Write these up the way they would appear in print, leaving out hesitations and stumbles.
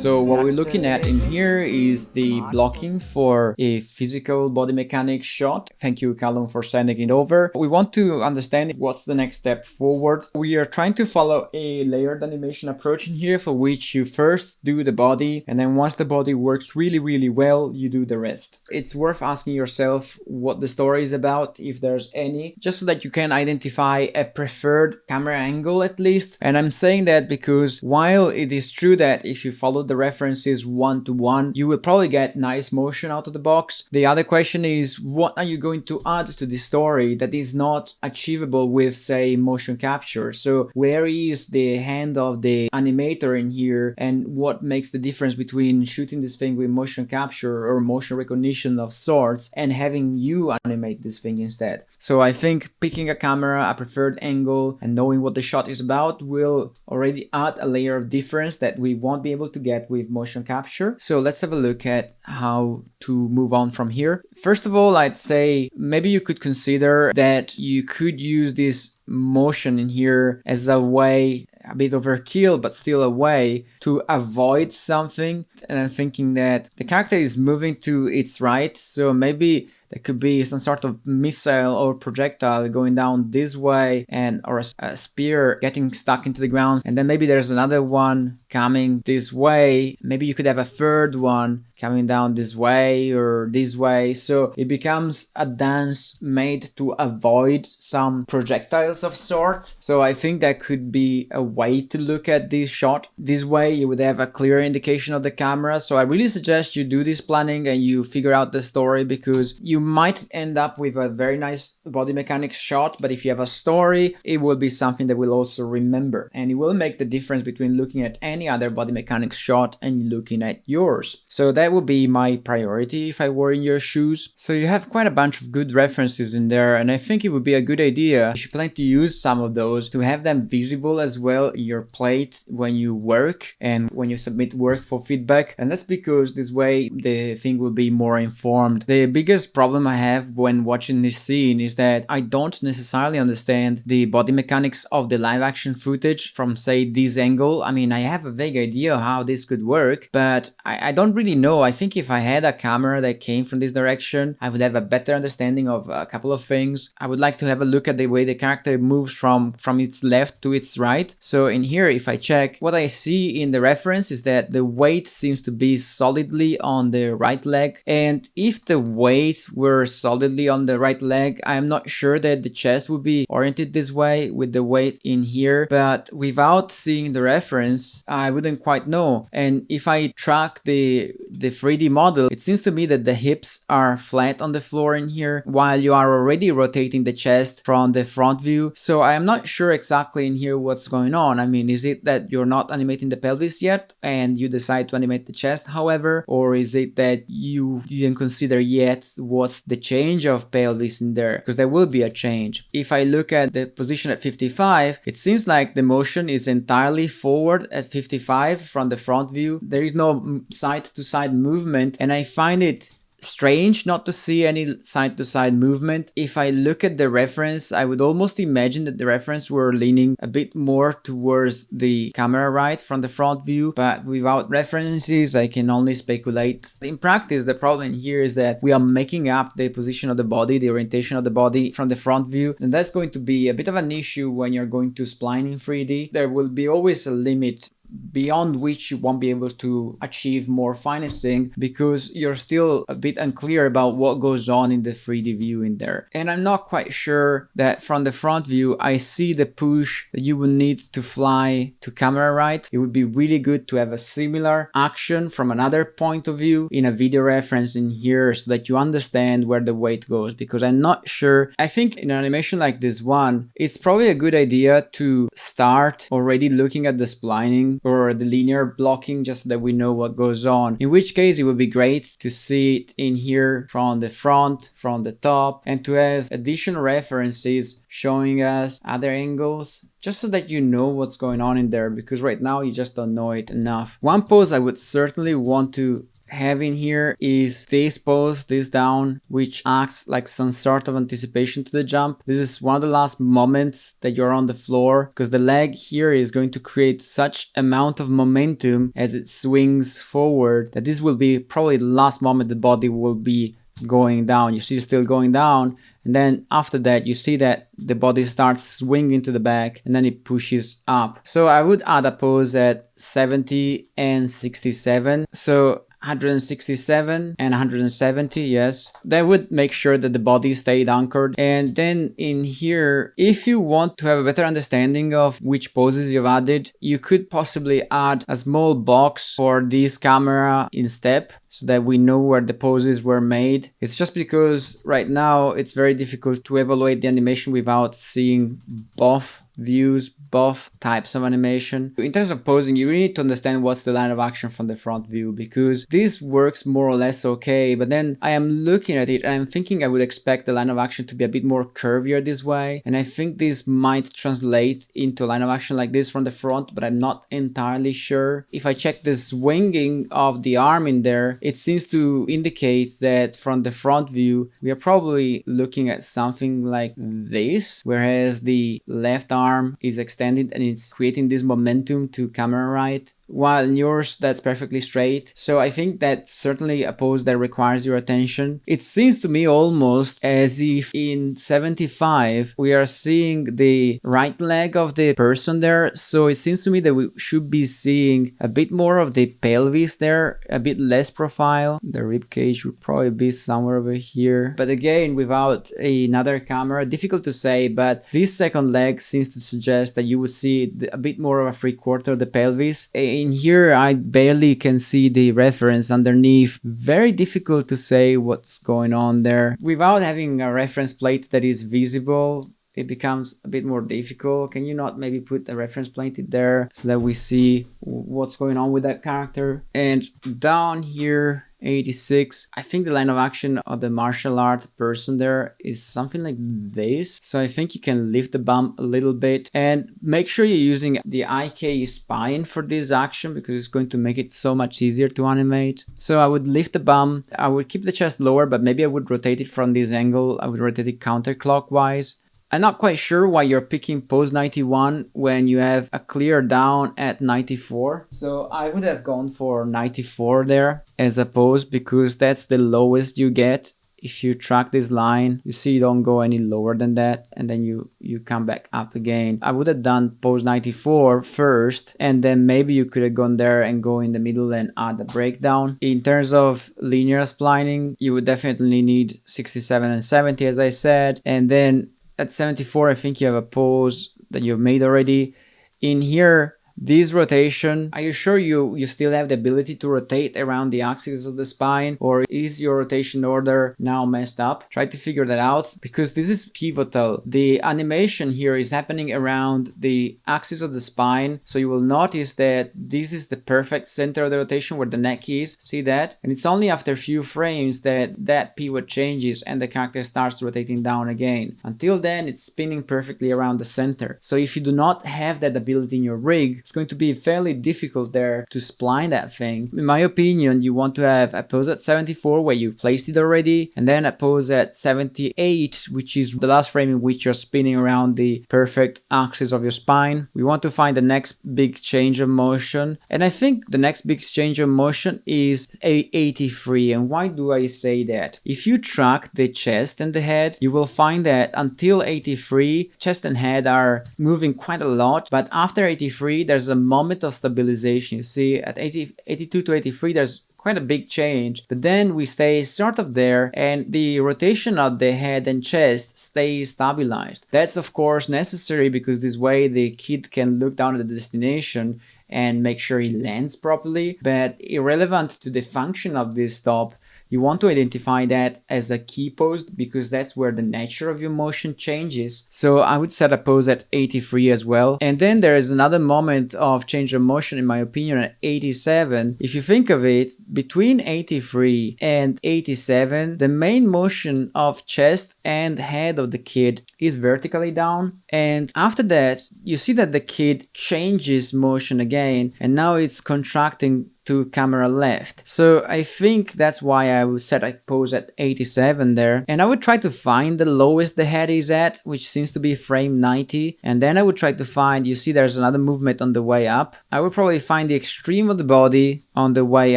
So what we're looking at in here is the blocking for a physical body mechanics shot. Thank you, Callum, for sending it over. We want to understand what's the next step forward. We are trying to follow a layered animation approach in here, for which you first do the body, and then once the body works really well, you do the rest. It's worth asking yourself what the story is about, if there's any, just so that you can identify a preferred camera angle at least. And I'm saying that because while it is true that if you follow the references one-to-one, you will probably get nice motion out of the box, the other question is, what are you going to add to the story that is not achievable with, say, motion capture? So where is the hand of the animator in here, and what makes the difference between shooting this thing with motion capture or motion recognition of sorts and having you animate this thing instead? So I think picking a camera, a preferred angle, and knowing what the shot is about will already add a layer of difference that we won't be able to get with motion capture. So let's have a look at how to move on from here. First of all, I'd say maybe you could consider that you could use this motion in here as a way, a bit overkill, but still a way to avoid something. And I'm thinking that the character is moving to its right, so maybe there could be some sort of missile or projectile going down this way, and or a spear getting stuck into the ground, and then maybe there's another one coming this way. Maybe you could have a third one coming down this way or this way, so it becomes a dance made to avoid some projectiles of sorts. So I think that could be a way to look at this shot. This way you would have a clear indication of the camera. So I really suggest you do this planning and you figure out the story, because you might end up with a very nice body mechanics shot, but if you have a story, it will be something that we'll also remember, and it will make the difference between looking at any other body mechanics shot and looking at yours. So that would be my priority if I were in your shoes. So you have quite a bunch of good references in there, and I think it would be a good idea, if you plan to use some of those, to have them visible as well in your plate when you work and when you submit work for feedback. And that's because this way the thing will be more informed. The biggest problem I have when watching this scene is that I don't necessarily understand the body mechanics of the live action footage from, say, this angle. I mean, I have a vague idea how this could work, but I don't really know. I think if I had a camera that came from this direction, I would have a better understanding of a couple of things. I would like to have a look at the way the character moves from its left to its right. So in here, if I check, what I see in the reference is that the weight seems to be solidly on the right leg, and if the weight were solidly on the right leg, I'm not sure that the chest would be oriented this way with the weight in here, but without seeing the reference, I wouldn't quite know. And if I track the 3D model, it seems to me that the hips are flat on the floor in here, while you are already rotating the chest from the front view. So I am not sure exactly in here what's going on. I mean, is it that you're not animating the pelvis yet and you decide to animate the chest, however, or is it that you didn't consider yet what's the change of pelvis in there? Because there will be a change. If I look at the position at 55, it seems like the motion is entirely forward at 55 from the front view. There is no side-to-side movement, and I find it strange not to see any side-to-side movement. If I look at the reference, I would almost imagine that the reference were leaning a bit more towards the camera right from the front view, but without references I can only speculate. In practice, the problem here is that we are making up the position of the body, the orientation of the body from the front view, and that's going to be a bit of an issue when you're going to spline in 3D. There will be always a limit beyond which you won't be able to achieve more finessing, because you're still a bit unclear about what goes on in the 3D view in there. And I'm not quite sure that from the front view I see the push that you would need to fly to camera right. It would be really good to have a similar action from another point of view in a video reference in here, so that you understand where the weight goes, because I'm not sure. I think in an animation like this one, it's probably a good idea to start already looking at the splining or the linear blocking, just so that we know what goes on. In which case it would be great to see it in here from the front, from the top, and to have additional references showing us other angles, just so that you know what's going on in there, because right now you just don't know it enough. One pose I would certainly want to have in here is this pose, this down, which acts like some sort of anticipation to the jump. This is one of the last moments that you're on the floor, because the leg here is going to create such amount of momentum as it swings forward that this will be probably the last moment the body will be going down. You see, it's still going down, and then after that you see that the body starts swinging to the back and then it pushes up. So I would add a pose at 70 and 67. So 167 and 170, yes. That would make sure that the body stayed anchored. And then in here, if you want to have a better understanding of which poses you've added, you could possibly add a small box for this camera in step, so that we know where the poses were made. It's just because right now it's very difficult to evaluate the animation without seeing both views, both types of animation. In terms of posing, you really need to understand what's the line of action from the front view, because this works more or less okay, but then I am looking at it and I'm thinking I would expect the line of action to be a bit more curvier this way, and I think this might translate into a line of action like this from the front, but I'm not entirely sure. If I check the swinging of the arm in there, it seems to indicate that from the front view we are probably looking at something like this, whereas the left arm is extended and it's creating this momentum to camera right, while in yours that's perfectly straight. So I think that's certainly a pose that requires your attention. It seems to me almost as if in 75 we are seeing the right leg of the person there, so it seems to me that we should be seeing a bit more of the pelvis there, a bit less profile. The rib cage would probably be somewhere over here, but again, without another camera, difficult to say. But this second leg seems to suggest that you would see a bit more of a 3/4 of the pelvis. In here I barely can see the reference underneath. Very difficult to say what's going on there. Without having a reference plate that is visible, it becomes a bit more difficult. Can you not maybe put a reference plate in there so that we see what's going on with that character? And down here, 86, I think the line of action of the martial art person there is something like this. So I think you can lift the bum a little bit and make sure you're using the IK spine for this action, because it's going to make it so much easier to animate. So I would lift the bum, I would keep the chest lower, but maybe I would rotate it from this angle. I would rotate it counterclockwise. I'm not quite sure why you're picking pose 91 when you have a clear down at 94. So I would have gone for 94 there as a pose, because that's the lowest you get. If you track this line, you see you don't go any lower than that, and then you come back up again. I would have done pose 94 first, and then maybe you could have gone there and go in the middle and add a breakdown. In terms of linear splining, you would definitely need 67 and 70, as I said, and then at 74, I think you have a pose that you've made already. In here, this rotation, are you sure you still have the ability to rotate around the axis of the spine, or is your rotation order now messed up? Try to figure that out, because this is pivotal. The animation here is happening around the axis of the spine, so you will notice that this is the perfect center of the rotation where the neck is. See that? And it's only after a few frames that pivot changes and the character starts rotating down again. Until then, it's spinning perfectly around the center. So if you do not have that ability in your rig, it's going to be fairly difficult there to spline that thing. In my opinion, you want to have a pose at 74 where you've placed it already, and then a pose at 78, which is the last frame in which you're spinning around the perfect axis of your spine. We want to find the next big change of motion, and I think the next big change of motion is 83. And why do I say that? If you track the chest and the head, you will find that until 83, chest and head are moving quite a lot, but after 83, there's a moment of stabilization. You see, at 82 to 83, there's quite a big change, but then we stay sort of there, and the rotation of the head and chest stays stabilized. That's of course necessary, because this way the kid can look down at the destination and make sure he lands properly. But irrelevant to the function of this stop, you want to identify that as a key pose, because that's where the nature of your motion changes. So I would set a pose at 83 as well. And then there is another moment of change of motion, in my opinion, at 87. If you think of it, between 83 and 87, the main motion of chest and head of the kid is vertically down. And after that, you see that the kid changes motion again, and now it's contracting to camera left. So I think that's why I would set a pose at 87 there. And I would try to find the lowest the head is at, which seems to be frame 90. And then I would try to find, you see there's another movement on the way up. I would probably find the extreme of the body on the way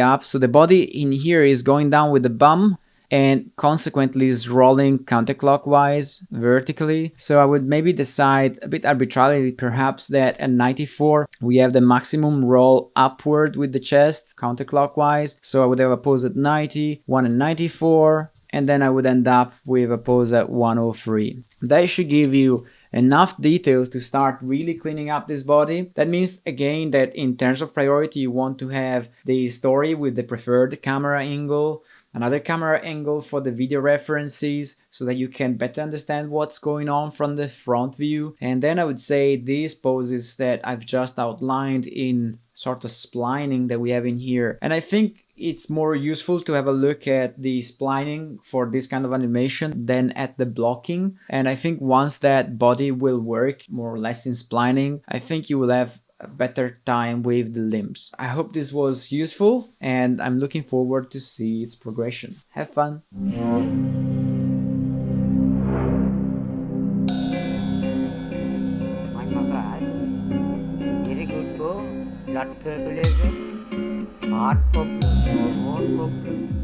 up. So the body in here is going down with the bum, and consequently is rolling counterclockwise vertically. So I would maybe decide a bit arbitrarily perhaps that at 94 we have the maximum roll upward with the chest counterclockwise. So I would have a pose at 90, one at 94, and then I would end up with a pose at 103. That should give you enough details to start really cleaning up this body. That means again that in terms of priority you want to have the story with the preferred camera angle, another camera angle for the video references so that you can better understand what's going on from the front view. And then I would say these poses that I've just outlined in sort of splining that we have in here. And I think it's more useful to have a look at the splining for this kind of animation than at the blocking. And I think once that body will work more or less in splining, I think you will have a better time with the limbs. I hope this was useful and I'm looking forward to see its progression. Have fun! Very good go. Blood circulation, heart problem, hormone problem.